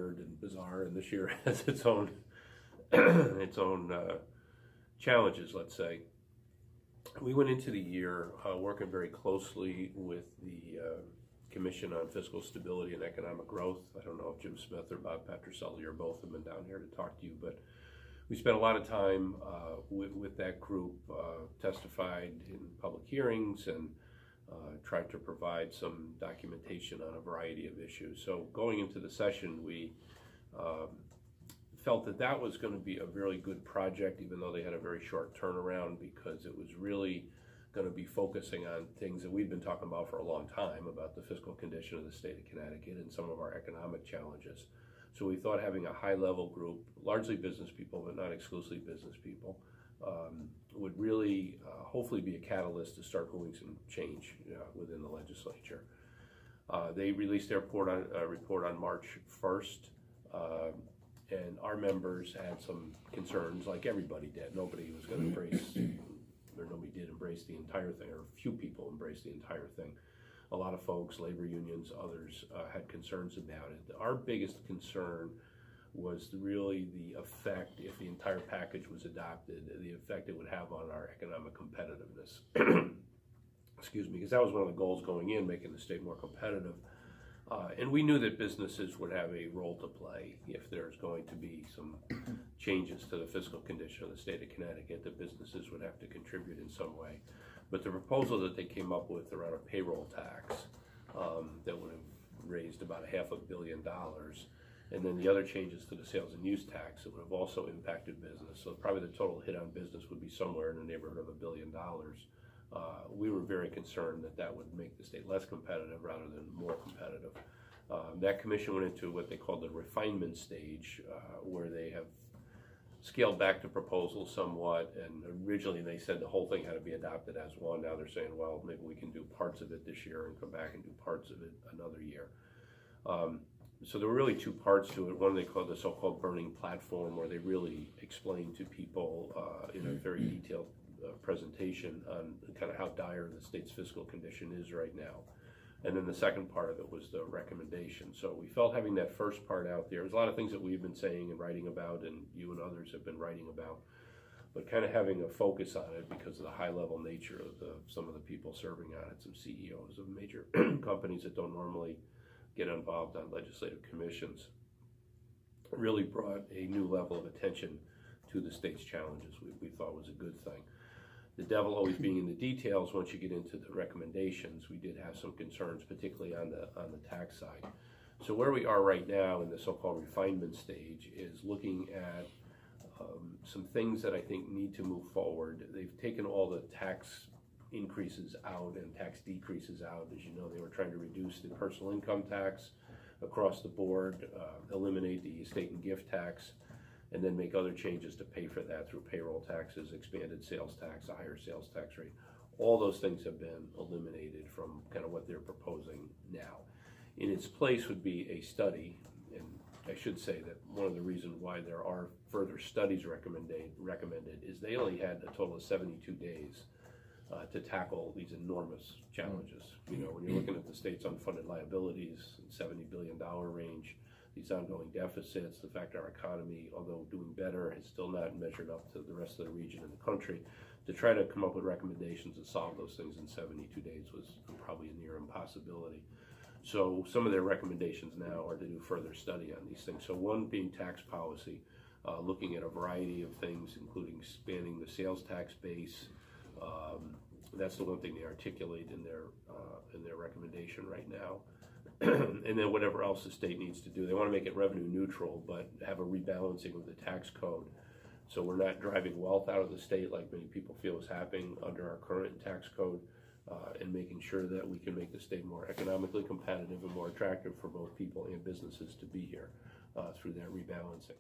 weird and bizarre, and this year has its own challenges, let's say. We went into the year working very closely with the Commission on Fiscal Stability and Economic Growth. I don't know if Jim Smith or Bob Petroselli or both have been down here to talk to you, but we spent a lot of time with that group, testified in public hearings, and tried to provide some documentation on a variety of issues. So going into the session, we felt that that was going to be a really good project, even though they had a very short turnaround, because it was really going to be focusing on things that we've been talking about for a long time, about the fiscal condition of the state of Connecticut and some of our economic challenges. So we thought having a high-level group, largely business people, but not exclusively business people, would really hopefully be a catalyst to start moving some change within the legislature. They released their report on March 1st. And our members had some concerns, like everybody did. Nobody was going to embrace, or nobody did embrace the entire thing, or few people embraced the entire thing. A lot of folks, labor unions, others, had concerns about it. Our biggest concern was really the effect, if the entire package was adopted, the effect it would have on our economic competitiveness. Excuse me, because that was one of the goals going in, making the state more competitive. And we knew that businesses would have a role to play if there's going to be some changes to the fiscal condition of the state of Connecticut, that businesses would have to contribute in some way. But the proposal that they came up with around a payroll tax that would have raised about $500 million, and then the other changes to the sales and use tax that would have also impacted business. So probably the total hit on business would be somewhere in the neighborhood of $1 billion. We were very concerned that that would make the state less competitive rather than more competitive. That commission went into what they called the refinement stage, where they have scaled back the proposal somewhat, and originally they said the whole thing had to be adopted as one. Now they're saying, well, maybe we can do parts of it this year and come back and do parts of it another year. So there were really two parts to it. One they called the so-called burning platform, where they really explained to people in a very detailed presentation on kind of how dire the state's fiscal condition is right now. And then the second part of it was the recommendation. So we felt having that first part out there, there's a lot of things that we've been saying and writing about, and you and others have been writing about, but kind of having a focus on it because of the high-level nature of some of the people serving on it, some CEOs of major companies that don't normally get involved on legislative commissions, really brought a new level of attention to the state's challenges. We thought was a good thing. The devil always being in the details. Once you get into the recommendations, we did have some concerns, particularly on the tax side. So where we are right now in the so-called refinement stage is looking at some things that I think need to move forward. They've taken all the tax increases out and tax decreases out. As you know, they were trying to reduce the personal income tax across the board, eliminate the estate and gift tax, and then make other changes to pay for that through payroll taxes, expanded sales tax, a higher sales tax rate. All those things have been eliminated from kind of what they're proposing now. In its place would be a study, and I should say that one of the reasons why there are further studies recommended is they only had a total of 72 days to tackle these enormous challenges. You know, when you're looking at the state's unfunded liabilities, $70 billion range, these ongoing deficits, the fact our economy, although doing better, has still not measured up to the rest of the region and the country. To try to come up with recommendations to solve those things in 72 days was probably a near impossibility. So some of their recommendations now are to do further study on these things. So one being tax policy, looking at a variety of things, including expanding the sales tax base. That's the one thing they articulate in their recommendation right now. And then whatever else the state needs to do. They want to make it revenue neutral, but have a rebalancing of the tax code. So we're not driving wealth out of the state like many people feel is happening under our current tax code, and making sure that we can make the state more economically competitive and more attractive for both people and businesses to be here through that rebalancing.